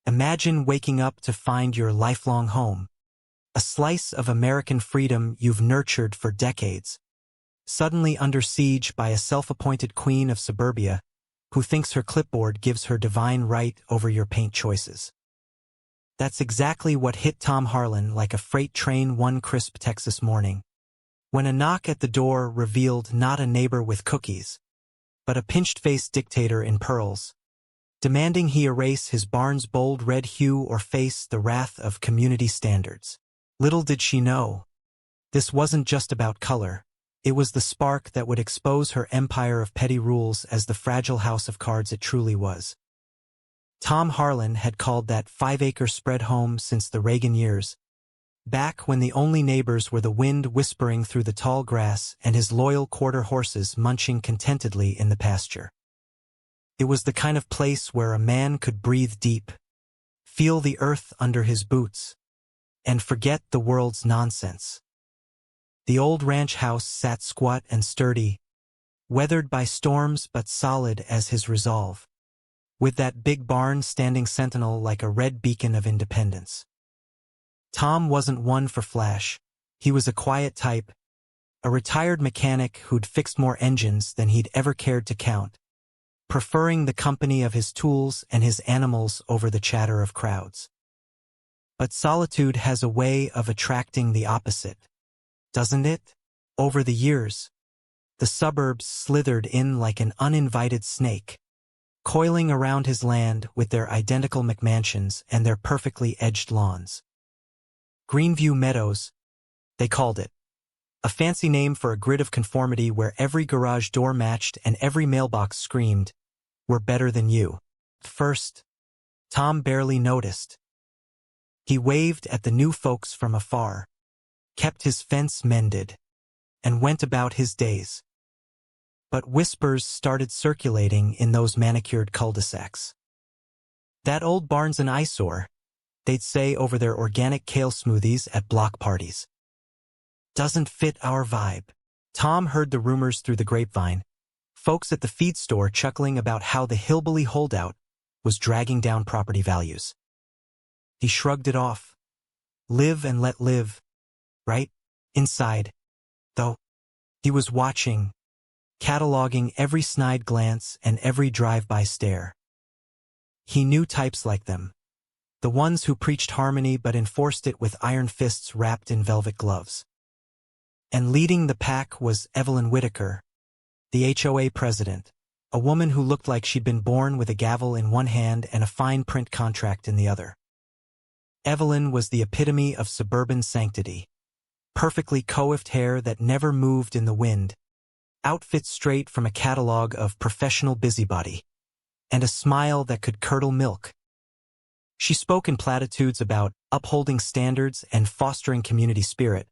Imagine waking up to find your lifelong home, a slice of American freedom you've nurtured for decades, suddenly under siege by a self-appointed queen of suburbia who thinks her clipboard gives her divine right over your paint choices. That's exactly what hit Tom Harlan like a freight train one crisp Texas morning, when a knock at the door revealed not a neighbor with cookies, but a pinched-faced dictator in pearls, demanding he erase his barn's bold red hue or face the wrath of community standards. Little did she know, this wasn't just about color. It was the spark that would expose her empire of petty rules as the fragile house of cards it truly was. Tom Harlan had called that 5-acre spread home since the Reagan years, back when the only neighbors were the wind whispering through the tall grass and his loyal quarter horses munching contentedly in the pasture. It was the kind of place where a man could breathe deep, feel the earth under his boots, and forget the world's nonsense. The old ranch house sat squat and sturdy, weathered by storms but solid as his resolve, with that big barn standing sentinel like a red beacon of independence. Tom wasn't one for flash. He was a quiet type, a retired mechanic who'd fixed more engines than he'd ever cared to count, preferring the company of his tools and his animals over the chatter of crowds. But solitude has a way of attracting the opposite, doesn't it? Over the years, the suburbs slithered in like an uninvited snake, coiling around his land with their identical McMansions and their perfectly edged lawns. Greenview Meadows, they called it, a fancy name for a grid of conformity where every garage door matched and every mailbox screamed, "We're better than you." First, Tom barely noticed. He waved at the new folks from afar, kept his fence mended, and went about his days. But whispers started circulating in those manicured cul-de-sacs. "That old barn's an eyesore," they'd say over their organic kale smoothies at block parties. "Doesn't fit our vibe." Tom heard the rumors through the grapevine, folks at the feed store chuckling about how the hillbilly holdout was dragging down property values. He shrugged it off. Live and let live, right? Inside, though, he was watching, cataloging every snide glance and every drive-by stare. He knew types like them, the ones who preached harmony but enforced it with iron fists wrapped in velvet gloves. And leading the pack was Evelyn Whitaker, the HOA president, a woman who looked like she'd been born with a gavel in one hand and a fine print contract in the other. Evelyn was the epitome of suburban sanctity, perfectly coiffed hair that never moved in the wind, outfit straight from a catalog of professional busybody, and a smile that could curdle milk. She spoke in platitudes about upholding standards and fostering community spirit,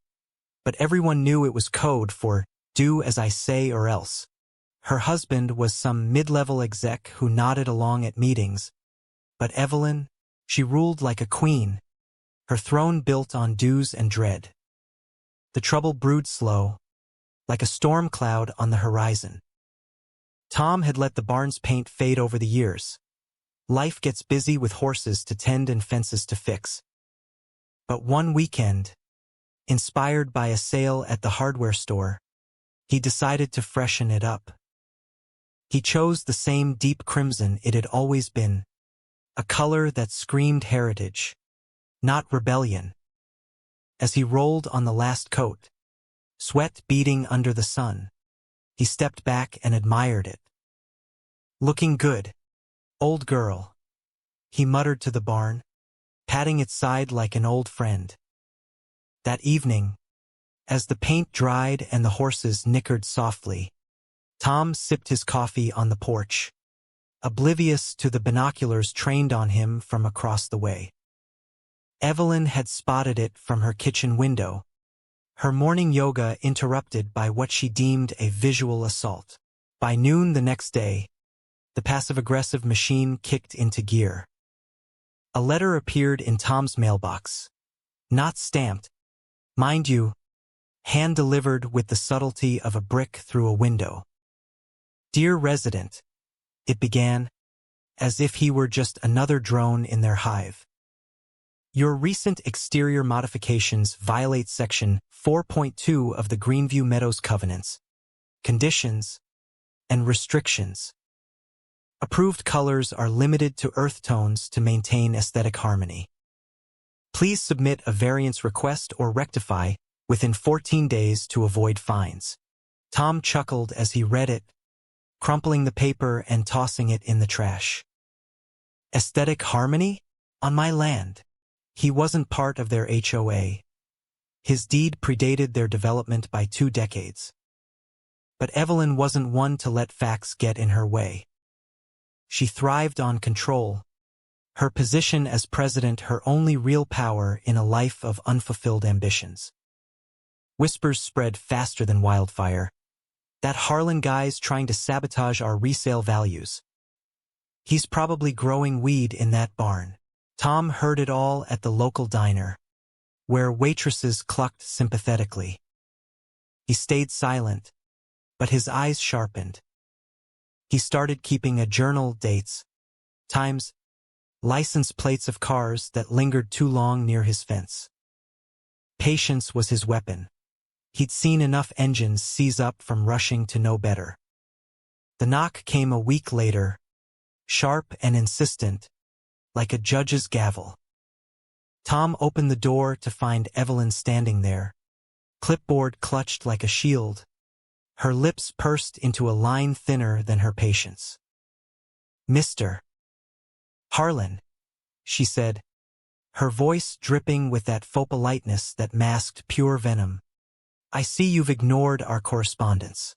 but everyone knew it was code for "do as I say or else." Her husband was some mid-level exec who nodded along at meetings, but Evelyn, she ruled like a queen, her throne built on dues and dread. The trouble brewed slow, like a storm cloud on the horizon. Tom had let the barn's paint fade over the years. Life gets busy with horses to tend and fences to fix. But one weekend, inspired by a sale at the hardware store, he decided to freshen it up. He chose the same deep crimson it had always been, a color that screamed heritage, not rebellion. As he rolled on the last coat, sweat beading under the sun, he stepped back and admired it. "Looking good, old girl," he muttered to the barn, patting its side like an old friend. That evening, as the paint dried and the horses nickered softly, Tom sipped his coffee on the porch, oblivious to the binoculars trained on him from across the way. Evelyn had spotted it from her kitchen window, her morning yoga interrupted by what she deemed a visual assault. By noon the next day, the passive-aggressive machine kicked into gear. A letter appeared in Tom's mailbox, not stamped, mind you, hand-delivered with the subtlety of a brick through a window. "Dear resident," it began, as if he were just another drone in their hive. Your recent exterior modifications violate Section 4.2 of the Greenview Meadows Covenants, Conditions, and Restrictions. Approved colors are limited to earth tones to maintain aesthetic harmony. Please submit a variance request or rectify within 14 days to avoid fines. Tom chuckled as he read it, crumpling the paper and tossing it in the trash. Aesthetic harmony? On my land. He wasn't part of their HOA. His deed predated their development by 2 decades. But Evelyn wasn't one to let facts get in her way. She thrived on control, her position as president her only real power in a life of unfulfilled ambitions. Whispers spread faster than wildfire. That Harlan guy's trying to sabotage our resale values. He's probably growing weed in that barn. Tom heard it all at the local diner, where waitresses clucked sympathetically. He stayed silent, but his eyes sharpened. He started keeping a journal, dates, times, license plates of cars that lingered too long near his fence. Patience was his weapon. He'd seen enough engines seize up from rushing to know better. The knock came a week later, sharp and insistent, like a judge's gavel. Tom opened the door to find Evelyn standing there, clipboard clutched like a shield, her lips pursed into a line thinner than her patience. "Mr. Harlan," she said, her voice dripping with that faux politeness that masked pure venom. "I see you've ignored our correspondence.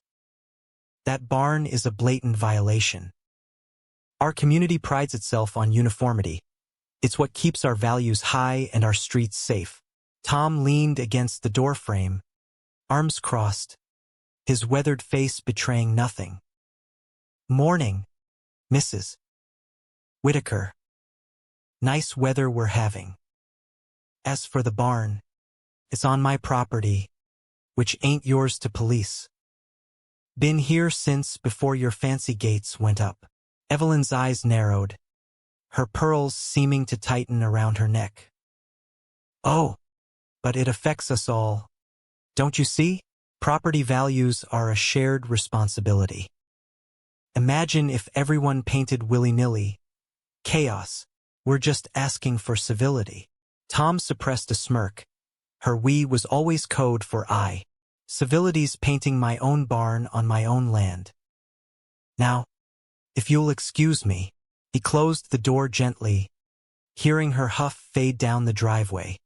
That barn is a blatant violation. Our community prides itself on uniformity. It's what keeps our values high and our streets safe." Tom leaned against the doorframe, arms crossed, his weathered face betraying nothing. "Morning, Mrs. Whitaker. Nice weather we're having. As for the barn, it's on my property, which ain't yours to police. Been here since before your fancy gates went up." Evelyn's eyes narrowed, her pearls seeming to tighten around her neck. "Oh, but it affects us all. Don't you see? Property values are a shared responsibility. Imagine if everyone painted willy-nilly. Chaos. We're just asking for civility." Tom suppressed a smirk. Her "we" was always code for "I." Civility's painting my own barn on my own land. "Now, if you'll excuse me." He closed the door gently, hearing her huff fade down the driveway.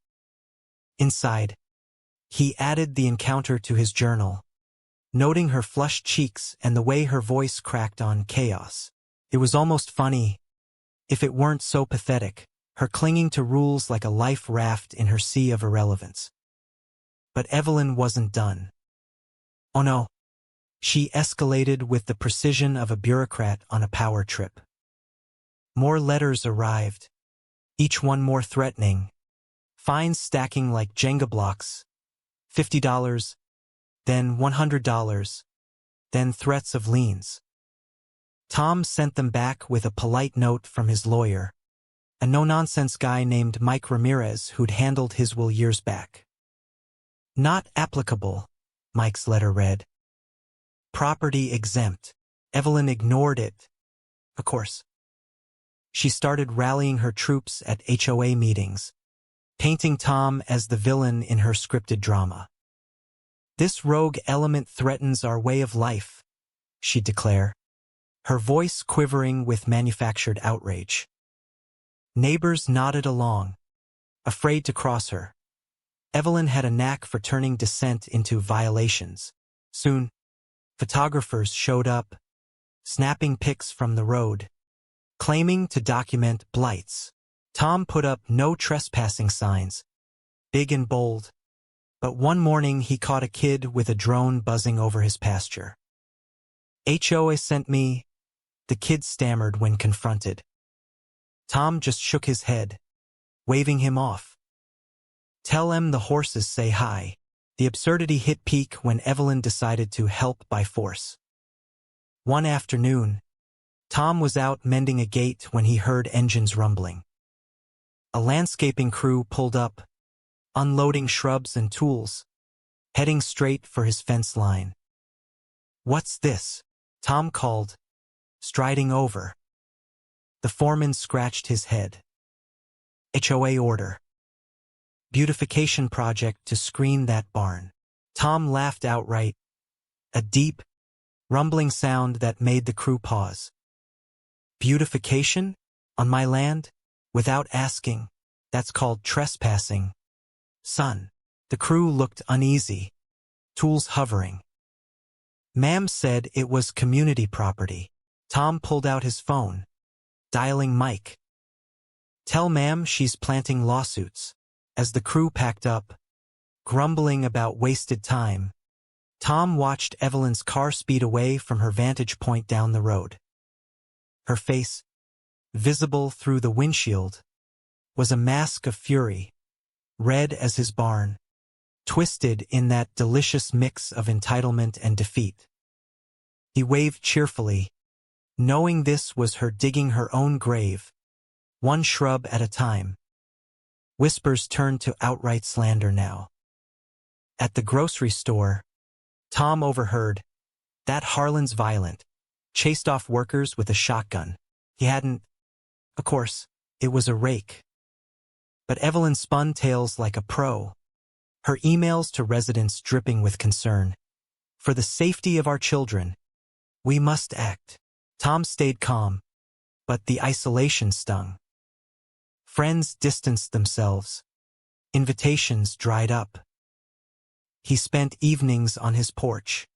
Inside, he added the encounter to his journal, noting her flushed cheeks and the way her voice cracked on chaos. It was almost funny, if it weren't so pathetic, her clinging to rules like a life raft in her sea of irrelevance. But Evelyn wasn't done. Oh no. She escalated with the precision of a bureaucrat on a power trip. More letters arrived, each one more threatening. Fines stacking like Jenga blocks. $50, then $100, then threats of liens. Tom sent them back with a polite note from his lawyer, a no-nonsense guy named Mike Ramirez who'd handled his will years back. "Not applicable," Mike's letter read. "Property exempt." Evelyn ignored it. Of course. She started rallying her troops at HOA meetings, painting Tom as the villain in her scripted drama. "This rogue element threatens our way of life," she'd declare, her voice quivering with manufactured outrage. Neighbors nodded along, afraid to cross her. Evelyn had a knack for turning dissent into violations. Soon, photographers showed up, snapping pics from the road, claiming to document blights. Tom put up no trespassing signs, big and bold, but one morning he caught a kid with a drone buzzing over his pasture. "HOA sent me," the kid stammered when confronted. Tom just shook his head, waving him off. "Tell 'em the horses say hi." The absurdity hit peak when Evelyn decided to help by force. One afternoon, Tom was out mending a gate when he heard engines rumbling. A landscaping crew pulled up, unloading shrubs and tools, heading straight for his fence line. "What's this?" Tom called, striding over. The foreman scratched his head. "HOA order. Beautification project to screen that barn." Tom laughed outright, a deep, rumbling sound that made the crew pause. "Beautification? On my land? Without asking? That's called trespassing, son." The crew looked uneasy, tools hovering. "Ma'am said it was community property." Tom pulled out his phone, dialing Mike. "Tell ma'am she's planting lawsuits." As the crew packed up, grumbling about wasted time, Tom watched Evelyn's car speed away from her vantage point down the road. Her face, visible through the windshield, was a mask of fury, red as his barn, twisted in that delicious mix of entitlement and defeat. He waved cheerfully, knowing this was her digging her own grave, one shrub at a time. Whispers turned to outright slander now. At the grocery store, Tom overheard, "That Harlan's violent. Chased off workers with a shotgun." He hadn't. Of course, it was a rake. But Evelyn spun tales like a pro, her emails to residents dripping with concern. "For the safety of our children, we must act." Tom stayed calm, but the isolation stung. Friends distanced themselves. Invitations dried up. He spent evenings on his porch,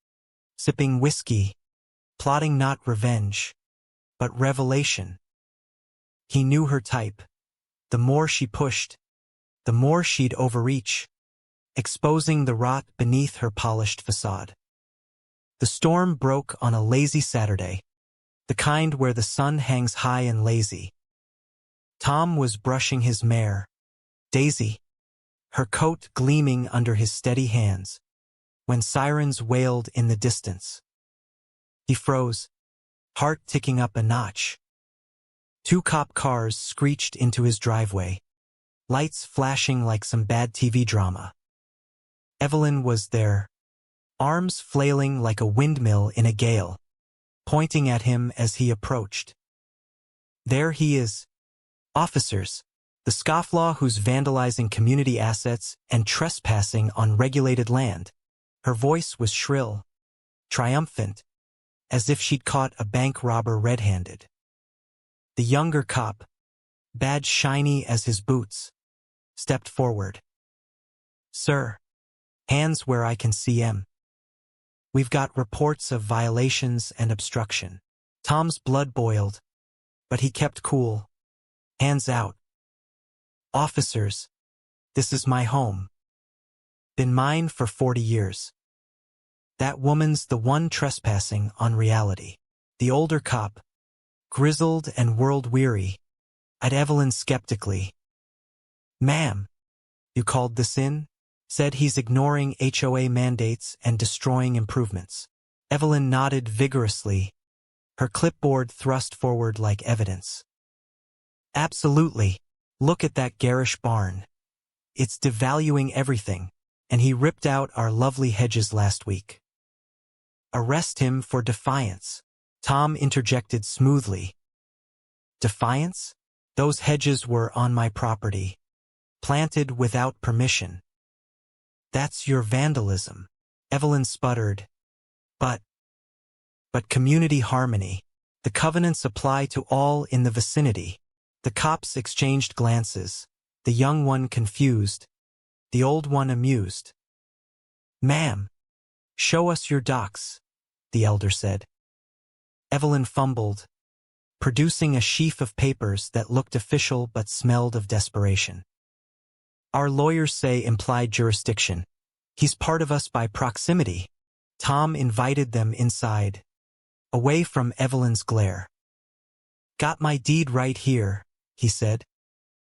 sipping whiskey, plotting not revenge, but revelation. He knew her type. The more she pushed, the more she'd overreach, exposing the rot beneath her polished facade. The storm broke on a lazy Saturday, the kind where the sun hangs high and lazy. Tom was brushing his mare, Daisy, her coat gleaming under his steady hands, when sirens wailed in the distance. He froze, heart ticking up a notch. 2 cop cars screeched into his driveway, lights flashing like some bad TV drama. Evelyn was there, arms flailing like a windmill in a gale, pointing at him as he approached. "There he is. Officers, the scofflaw who's vandalizing community assets and trespassing on regulated land." Her voice was shrill, triumphant, as if she'd caught a bank robber red-handed. The younger cop, badge shiny as his boots, stepped forward. "Sir, hands where I can see 'em. We've got reports of violations and obstruction." Tom's blood boiled, but he kept cool. "Hands out. Officers, this is my home. Been mine for 40 years. That woman's the one trespassing on reality." The older cop, grizzled and world-weary, eyed Evelyn skeptically. "Ma'am, you called this in?" Said he's ignoring HOA mandates and destroying improvements. Evelyn nodded vigorously, her clipboard thrust forward like evidence. "Absolutely. Look at that garish barn. It's devaluing everything, and he ripped out our lovely hedges last week." "Arrest him for defiance," Tom interjected smoothly. "Defiance? Those hedges were on my property, planted without permission." "That's your vandalism," Evelyn sputtered. But community harmony. The covenants apply to all in the vicinity." The cops exchanged glances, the young one confused, the old one amused. "Ma'am, show us your docs," the elder said. Evelyn fumbled, producing a sheaf of papers that looked official but smelled of desperation. "Our lawyers say implied jurisdiction. He's part of us by proximity." Tom invited them inside, away from Evelyn's glare. "Got my deed right here," he said,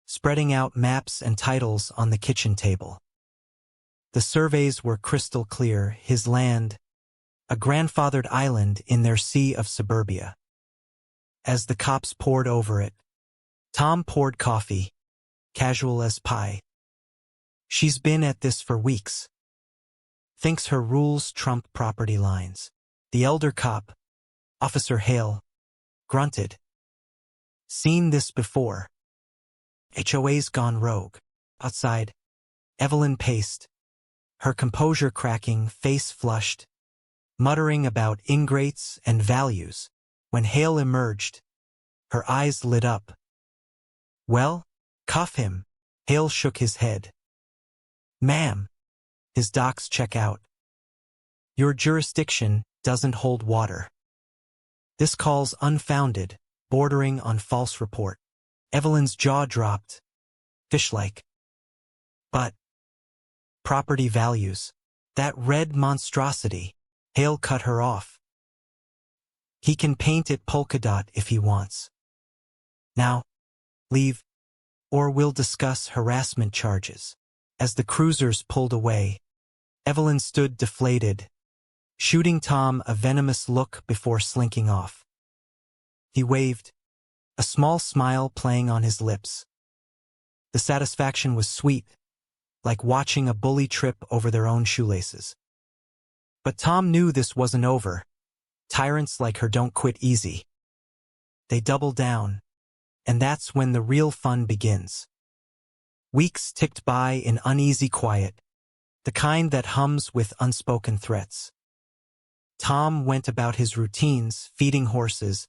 spreading out maps and titles on the kitchen table. The surveys were crystal clear, his land, a grandfathered island in their sea of suburbia. As the cops poured over it, Tom poured coffee, casual as pie. She's been at this for weeks. Thinks her rules trump property lines. The elder cop, Officer Hale, grunted. Seen this before. HOA's gone rogue. Outside, Evelyn paced, her composure cracking, face flushed, muttering about ingrates and values. When Hale emerged, her eyes lit up. Well, cuff him. Hale shook his head. Ma'am, his docs check out. Your jurisdiction doesn't hold water. This call's unfounded, bordering on false report. Evelyn's jaw dropped, fish-like. But property values, that red monstrosity. Hale cut her off. He can paint it polka dot if he wants. Now, leave, or we'll discuss harassment charges. As the cruisers pulled away, Evelyn stood deflated, shooting Tom a venomous look before slinking off. He waved, a small smile playing on his lips. The satisfaction was sweet, like watching a bully trip over their own shoelaces. But Tom knew this wasn't over. Tyrants like her don't quit easy. They double down, and that's when the real fun begins. Weeks ticked by in uneasy quiet, the kind that hums with unspoken threats. Tom went about his routines, feeding horses,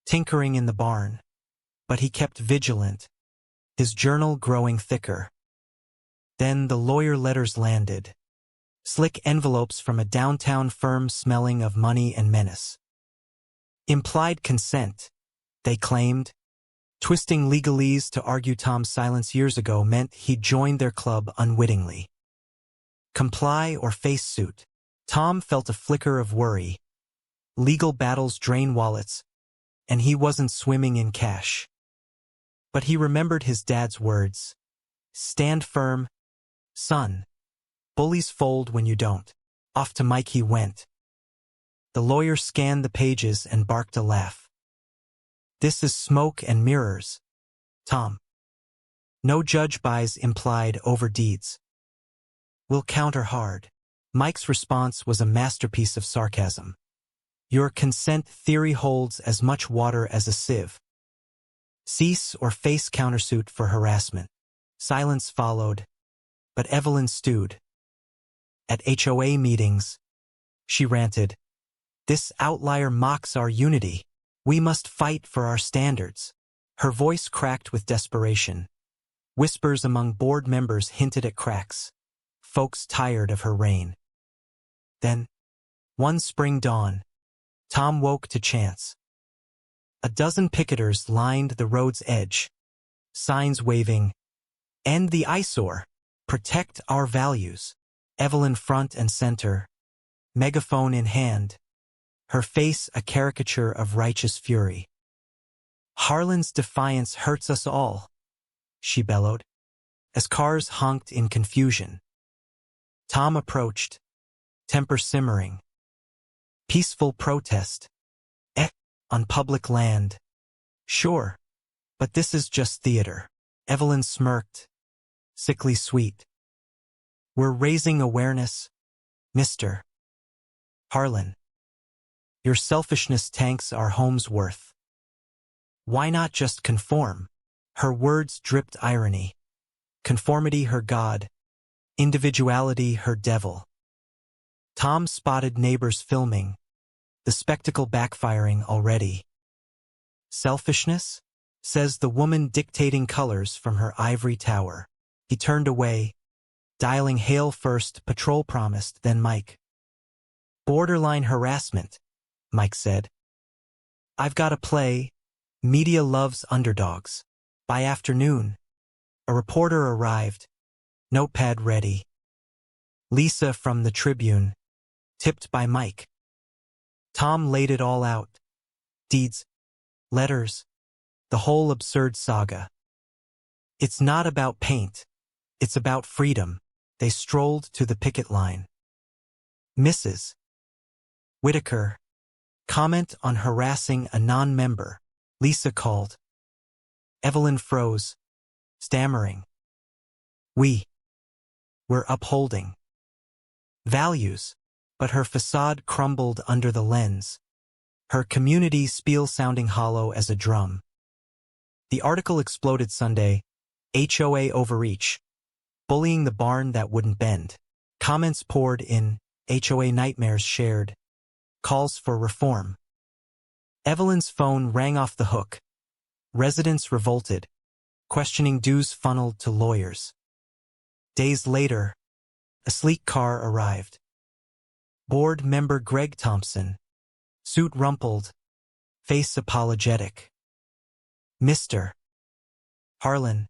tinkering in the barn, but he kept vigilant, his journal growing thicker. Then the lawyer letters landed, slick envelopes from a downtown firm smelling of money and menace. Implied consent, they claimed. Twisting legalese to argue Tom's silence years ago meant he'd joined their club unwittingly. Comply or face suit. Tom felt a flicker of worry. Legal battles drain wallets, and he wasn't swimming in cash. But he remembered his dad's words. Stand firm, son. Bullies fold when you don't. Off to Mike he went. The lawyer scanned the pages and barked a laugh. This is smoke and mirrors, Tom. No judge buys implied overdeeds. We'll counter hard. Mike's response was a masterpiece of sarcasm. Your consent theory holds as much water as a sieve. Cease or face countersuit for harassment. Silence followed, but Evelyn stewed. At HOA meetings, she ranted, this outlier mocks our unity. We must fight for our standards. Her voice cracked with desperation. Whispers among board members hinted at cracks. Folks tired of her reign. Then, one spring dawn, Tom woke to chance. A dozen picketers lined the road's edge, signs waving, End the eyesore, protect our values. Evelyn front and center, megaphone in hand, her face a caricature of righteous fury. Harlan's defiance hurts us all, she bellowed, as cars honked in confusion. Tom approached, temper simmering. Peaceful protest. On public land. Sure, but this is just theater. Evelyn smirked, sickly sweet. We're raising awareness, Mr. Harlan. Your selfishness tanks our home's worth. Why not just conform? Her words dripped irony. Conformity her god, individuality her devil. Tom spotted neighbors filming, the spectacle backfiring already. Selfishness? Says the woman dictating colors from her ivory tower. He turned away, dialing Hale first, patrol promised, then Mike. Borderline harassment, Mike said. I've got to play. Media loves underdogs. By afternoon, a reporter arrived, notepad ready. Lisa from the Tribune, tipped by Mike. Tom laid it all out. Deeds, letters, the whole absurd saga. It's not about paint. It's about freedom. They strolled to the picket line. Mrs. Whitaker, comment on harassing a non-member. Lisa called. Evelyn froze, stammering. We're upholding values, but her facade crumbled under the lens, her community spiel sounding hollow as a drum. The article exploded Sunday, HOA overreach, bullying the barn that wouldn't bend. Comments poured in, HOA nightmares shared, calls for reform. Evelyn's phone rang off the hook. Residents revolted, questioning dues funneled to lawyers. Days later, a sleek car arrived. Board member Greg Thompson, suit rumpled, face apologetic. Mr. Harlan,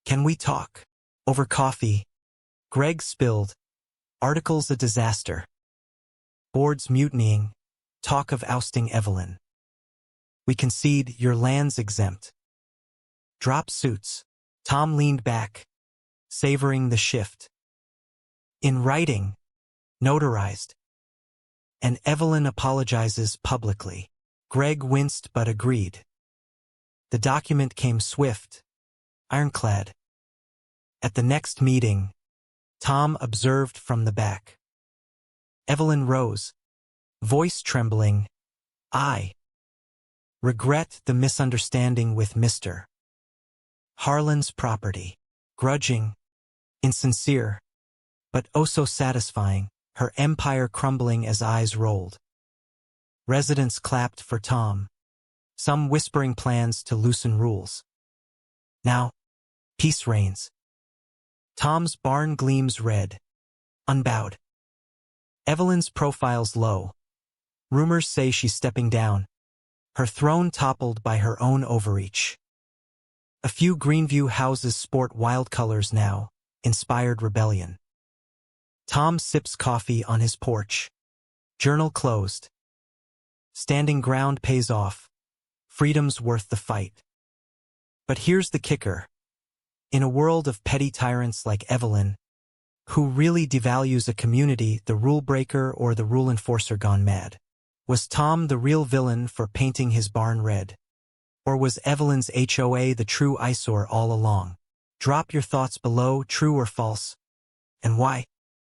can we talk? Over coffee, Greg spilled, article's a disaster. Board's mutinying, talk of ousting Evelyn. We concede your land's exempt. Drop suits. Tom leaned back, savoring the shift. In writing, notarized. And Evelyn apologizes publicly. Greg winced but agreed. The document came swift, ironclad. At the next meeting, Tom observed from the back. Evelyn rose, voice trembling. I regret the misunderstanding with Mr. Harlan's property. Grudging, insincere, but oh so satisfying, her empire crumbling as eyes rolled. Residents clapped for Tom, some whispering plans to loosen rules. Now, peace reigns. Tom's barn gleams red, unbowed. Evelyn's profile's low. Rumors say she's stepping down, her throne toppled by her own overreach. A few Greenview houses sport wild colors now, inspired rebellion. Tom sips coffee on his porch. Journal closed. Standing ground pays off. Freedom's worth the fight. But here's the kicker. In a world of petty tyrants like Evelyn, who really devalues a community, the rule breaker or the rule enforcer gone mad? Was Tom the real villain for painting his barn red? Or was Evelyn's HOA the true eyesore all along? Drop your thoughts below, true or false, and why?